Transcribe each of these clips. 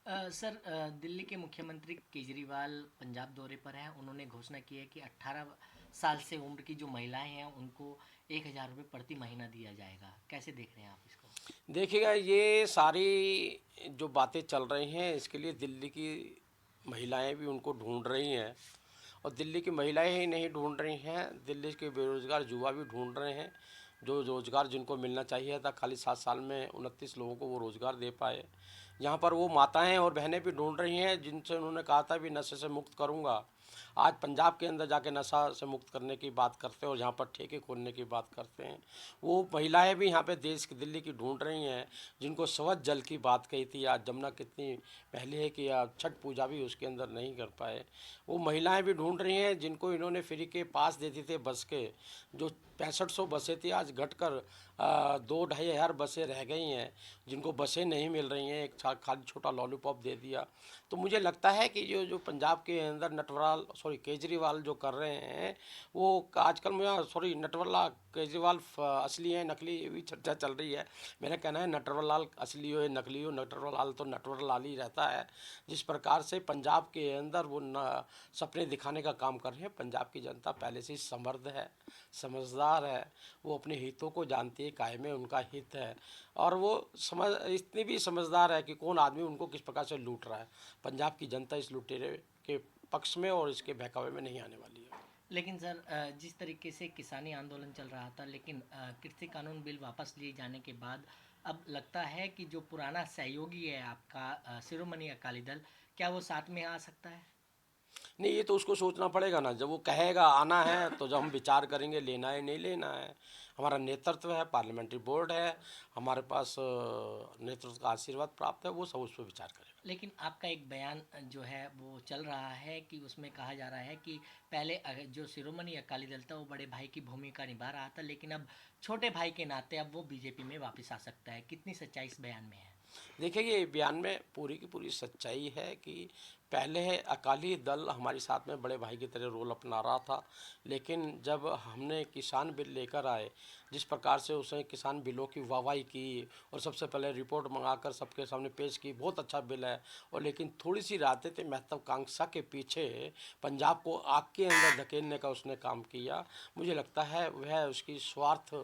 Sir, Delhi के मुख्यमंत्री केजरीवाल पंजाब दौरे पर हैं। उन्होंने घोषणा की है कि 18 साल से उम्र की जो महिलाएं हैं उनको 1,000 रुपये प्रति महीना दिया जाएगा। कैसे देख रहे हैं आप इसको? देखिएगा, ये सारी जो बातें चल रही हैं इसके लिए दिल्ली की महिलाएं भी उनको ढूंढ रही हैं। और दिल्ली की महिलाएं ही नहीं ढूंढ रही हैं, दिल्ली के बेरोजगार युवा भी ढूंढ रहे हैं। जो रोज़गार जिनको मिलना चाहिए था, खाली 7 साल में 29 लोगों को वो रोज़गार दे पाए। यहाँ पर वो माताएं और बहनें भी ढूंढ रही हैं जिनसे उन्होंने कहा था भी नशे से मुक्त करूँगा। आज पंजाब के अंदर जाके नशा से मुक्त करने की बात करते हैं और जहाँ पर ठेके खोलने की बात करते हैं। वो महिलाएं भी यहाँ पे देश की दिल्ली की ढूंढ रही हैं जिनको स्वच्छ जल की बात कही थी। आज जमुना कितनी पहले है कि आज छठ पूजा भी उसके अंदर नहीं कर पाए। वो महिलाएं भी ढूंढ रही हैं जिनको इन्होंने फ्री के पास देते थे बस के। जो 6500 बसें थी आज घटकर 2-2,500 बसें रह गई हैं। जिनको बसें नहीं मिल रही हैं, एक खाली छोटा लॉलीपॉप दे दिया। तो मुझे लगता है कि जो जो पंजाब के अंदर नटवराल सॉरी केजरीवाल जो कर रहे हैं, वो आजकल मुझे सॉरी नटवरलाल केजरीवाल असली है नकली, ये भी चर्चा चल रही है। मेरा कहना है नटवरलाल असली हो या नकली हो, नटवरलाल तो नटवरलाल ही रहता है। जिस प्रकार से पंजाब के अंदर वो सपने दिखाने का काम कर रहे हैं, पंजाब की जनता पहले से ही समृद्ध है, समझदार है। वो अपने हितों को जानती है, कायम में उनका हित है। और वो समझ इतनी भी समझदार है कि कौन आदमी उनको किस प्रकार से लूट रहा है। पंजाब की जनता इस लुटेरे के पक्ष में और इसके बहकावे में नहीं आने वाली है। लेकिन सर, जिस तरीके से किसानी आंदोलन चल रहा था, लेकिन कृषि कानून बिल वापस लिए जाने के बाद अब लगता है कि जो पुराना सहयोगी है आपका, शिरोमणि अकाली दल, क्या वो साथ में आ सकता है? नहीं, ये तो उसको सोचना पड़ेगा ना। जब वो कहेगा आना है तो जब हम विचार करेंगे लेना है नहीं लेना है। हमारा नेतृत्व है, पार्लियामेंट्री बोर्ड है, हमारे पास नेतृत्व का आशीर्वाद प्राप्त है, वो सब उस पर विचार करेगा। लेकिन आपका एक बयान जो है वो चल रहा है कि उसमें कहा जा रहा है कि पहले जो शिरोमणि अकाली दल था वो बड़े भाई की भूमिका निभा रहा था, लेकिन अब छोटे भाई के नाते अब वो बीजेपी में वापस आ सकता है। कितनी सच्चाई इस बयान में है? देखिए, ये बयान में पूरी की पूरी सच्चाई है कि पहले अकाली दल हमारे साथ में बड़े भाई की तरह रोल अपना रहा था। लेकिन जब हमने किसान बिल लेकर आए, जिस प्रकार से उसने किसान बिलों की वाहवाही की और सबसे पहले रिपोर्ट मंगाकर सबके सामने पेश की, बहुत अच्छा बिल है। और लेकिन थोड़ी सी राजनीतिक महत्वाकांक्षा के पीछे पंजाब को आग के अंदर धकेलने का उसने काम किया। मुझे लगता है वह उसकी स्वार्थ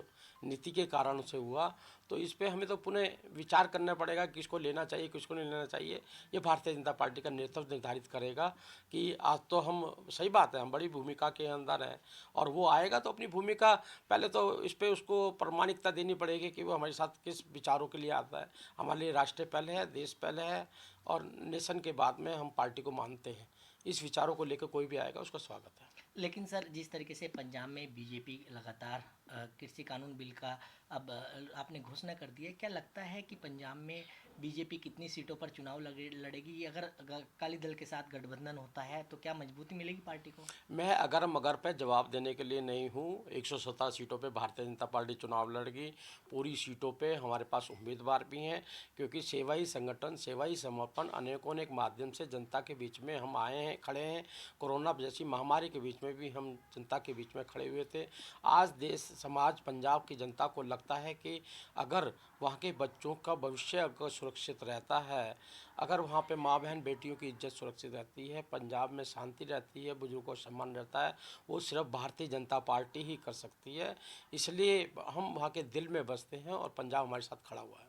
नीति के कारण से हुआ। तो इस पे हमें तो पुनः विचार करना पड़ेगा कि किसको लेना चाहिए किसको नहीं लेना चाहिए। ये भारतीय जनता पार्टी का नेतृत्व निर्धारित करेगा कि आज तो हम सही बात है हम बड़ी भूमिका के अंदर हैं और वो आएगा तो अपनी भूमिका पहले तो इस पे उसको प्रामाणिकता देनी पड़ेगी कि वो हमारे साथ किस विचारों के लिए आता है। हमारे लिए राष्ट्र पहले है, देश पहले है और नेशन के बाद में हम पार्टी को मानते हैं। इस विचारों को लेकर कोई भी आएगा उसका स्वागत है। लेकिन सर, जिस तरीके से पंजाब में बीजेपी लगातार कृषि कानून बिल का अब आपने घोषणा कर दी है, क्या लगता है कि पंजाब में बीजेपी कितनी सीटों पर चुनाव लड़ेगी? अगर अकाली दल के साथ गठबंधन होता है तो क्या मजबूती मिलेगी पार्टी को? मैं अगर मगर पे जवाब देने के लिए नहीं हूँ। 117 सीटों पे भारतीय जनता पार्टी चुनाव लड़ेगी। पूरी सीटों पे हमारे पास उम्मीदवार भी हैं क्योंकि सेवा ही संगठन, सेवा ही समर्पण अनेकों ने एक माध्यम से जनता के बीच में हम आए हैं, खड़े हैं। कोरोना जैसी महामारी के बीच में भी हम जनता के बीच में खड़े हुए थे। आज देश समाज पंजाब की जनता को लगता है कि अगर वहाँ के बच्चों का भविष्य अगर सुरक्षित रहता है, अगर वहाँ पे माँ बहन बेटियों की इज्जत सुरक्षित रहती है, पंजाब में शांति रहती है, बुजुर्गों को सम्मान रहता है, वो सिर्फ भारतीय जनता पार्टी ही कर सकती है। इसलिए हम वहाँ के दिल में बसते हैं और पंजाब हमारे साथ खड़ा हुआ है।